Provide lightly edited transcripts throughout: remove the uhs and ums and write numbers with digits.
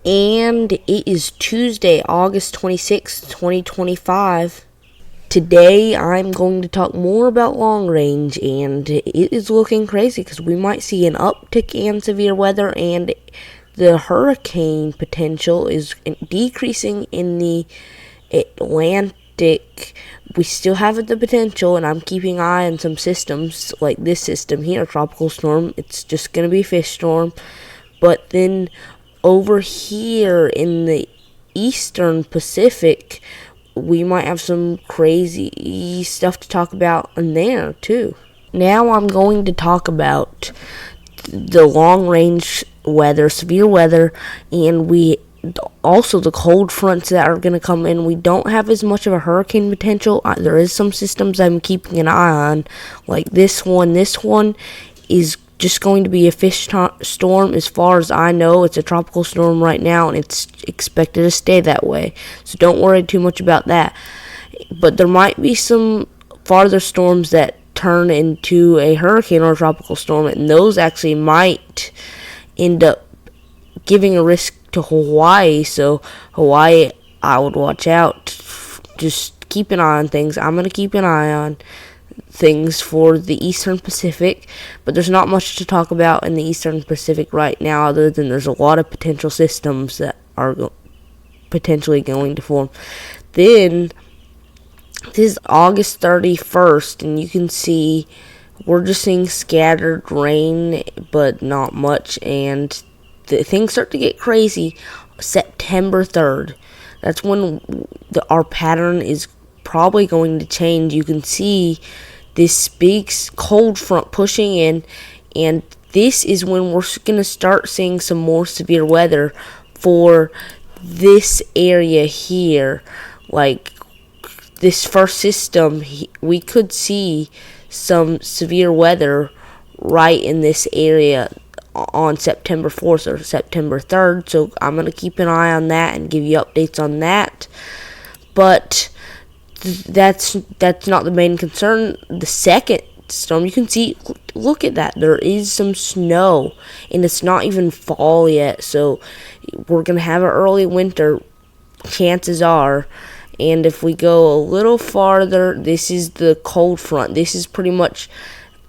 And it is Tuesday, August 26th, 2025. Today I'm going to talk more about long range, and it is looking crazy because we might see an uptick in severe weather, and the hurricane potential is decreasing in the Atlantic. We still have the potential, and I'm keeping an eye on some systems like this system here, tropical storm. It's just going to be a fish storm. But then over here in the eastern Pacific, we might have some crazy stuff to talk about in there too. Now I'm going to talk about the long range weather, severe weather, and also the cold fronts that are going to come in. We don't have as much of a hurricane potential. There is some systems I'm keeping an eye on, like this one. This one is just going to be a fish storm. As far as I know, it's a tropical storm right now, and it's expected to stay that way. So don't worry too much about that. But there might be some farther storms that turn into a hurricane or a tropical storm, and those actually might end up giving a risk to Hawaii. So Hawaii, I would watch out. Just keep an eye on things. I'm going to keep an eye on things for the Eastern Pacific, but there's not much to talk about in the Eastern Pacific right now, other than there's a lot of potential systems that are potentially going to form. Then this is August 31st, and you can see we're just seeing scattered rain, but not much, and things start to get crazy September 3rd. That's when our pattern is probably going to change. You can see this big cold front pushing in, and this is when we're going to start seeing some more severe weather for this area here. Like this first system, we could see some severe weather right in this area on September 4th or September 3rd. So I'm going to keep an eye on that and give you updates on that. But that's not the main concern. The second storm, you can see, look at that, there is some snow, and it's not even fall yet, so we're gonna have an early winter, chances are. And if we go a little farther, this is the cold front. This is pretty much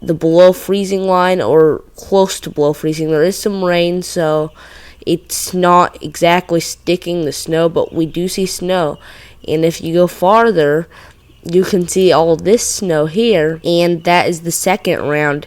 the below freezing line, or close to below freezing. There is some rain, so it's not exactly sticking the snow, but we do see snow. And if you go farther, you can see all this snow here, and that is the second round.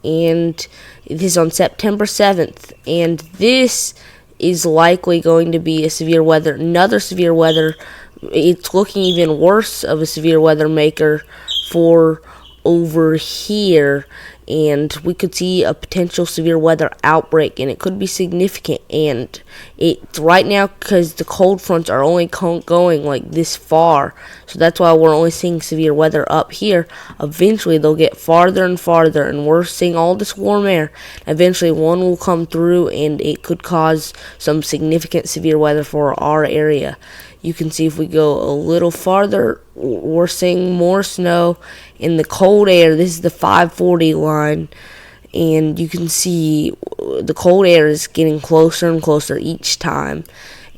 And it is on September 7th, and this is likely going to be a severe weather, another severe weather. It's looking even worse of a severe weather maker for over here, and we could see a potential severe weather outbreak, and it could be significant. And it's right now because the cold fronts are only going like this far, so that's why we're only seeing severe weather up here. Eventually they'll get farther and farther, and we're seeing all this warm air. Eventually one will come through, and it could cause some significant severe weather for our area. You can see if we go a little farther, we're seeing more snow in the cold air. This is the 540 line, and you can see the cold air is getting closer and closer each time,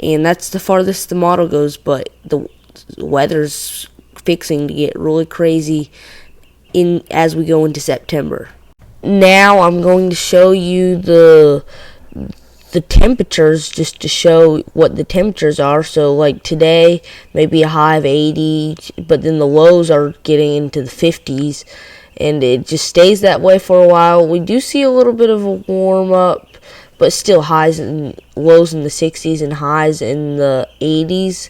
and that's the farthest the model goes. But the weather's fixing to get really crazy as we go into September. Now I'm going to show you the temperatures, just to show what the temperatures are. So like today, maybe a high of 80, but then the lows are getting into the 50s, and it just stays that way for a while. We do see a little bit of a warm up, but still highs and lows in the 60s and highs in the 80s.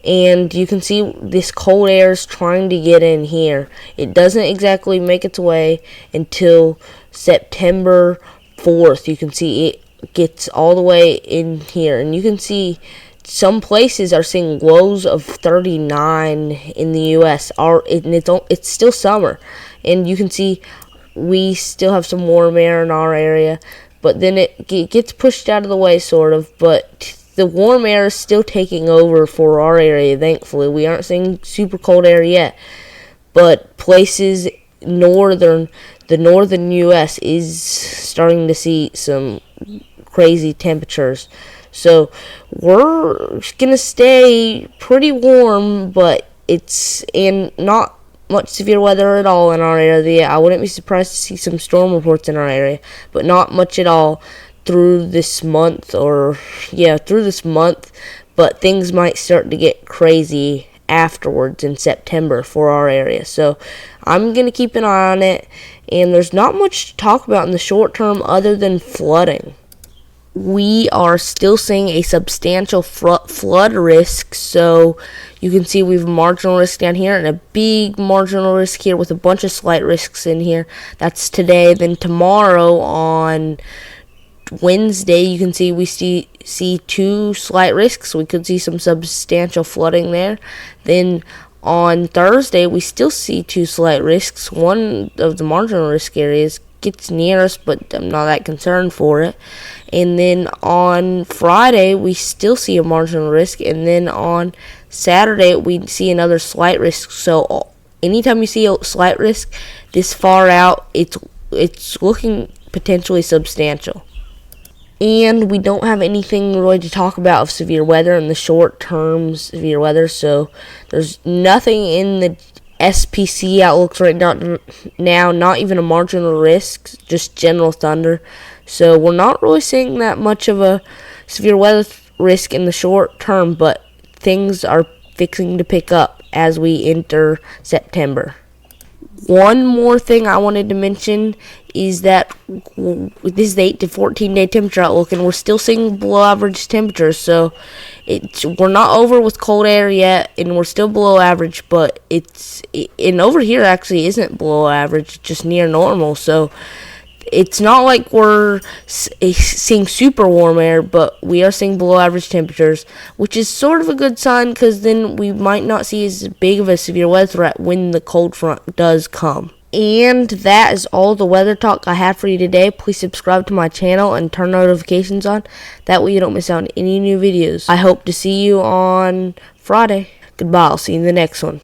And you can see this cold air is trying to get in here. It doesn't exactly make its way until September 4th. You can see it gets all the way in here, and you can see some places are seeing lows of 39 in the US. It's still summer, and you can see we still have some warm air in our area, but then it gets pushed out of the way, sort of. But the warm air is still taking over for our area, thankfully. We aren't seeing super cold air yet, but places the northern US is starting to see some crazy temperatures. So we're gonna stay pretty warm, but it's in not much severe weather at all in our area. I wouldn't be surprised to see some storm reports in our area, but not much at all through this month, through this month. But things might start to get crazy afterwards in September for our area. So I'm going to keep an eye on it, and there's not much to talk about in the short term other than flooding. We are still seeing a substantial flood risk, so you can see we have a marginal risk down here and a big marginal risk here with a bunch of slight risks in here. That's today. Then tomorrow on Wednesday, you can see we see 2 slight risks. We could see some substantial flooding there. Then on Thursday, we still see 2 slight risks. One of the marginal risk areas gets near us, but I'm not that concerned for it. And then on Friday, we still see a marginal risk. And then on Saturday, we see another slight risk. So anytime you see a slight risk this far out, it's looking potentially substantial. And we don't have anything really to talk about of severe weather in the short term severe weather. So there's nothing in the SPC outlooks right now, not even a marginal risk, just general thunder. So we're not really seeing that much of a severe weather risk in the short term, but things are fixing to pick up as we enter September. One more thing I wanted to mention is that this is the 8 to 14 day temperature outlook, and we're still seeing below average temperatures. So we're not over with cold air yet, and we're still below average. But and over here actually isn't below average, just near normal. So it's not like we're seeing super warm air, but we are seeing below average temperatures, which is sort of a good sign, because then we might not see as big of a severe weather threat when the cold front does come. And that is all the weather talk I had for you today. Please subscribe to my channel and turn notifications on. That way you don't miss out on any new videos. I hope to see you on Friday. Goodbye. I'll see you in the next one.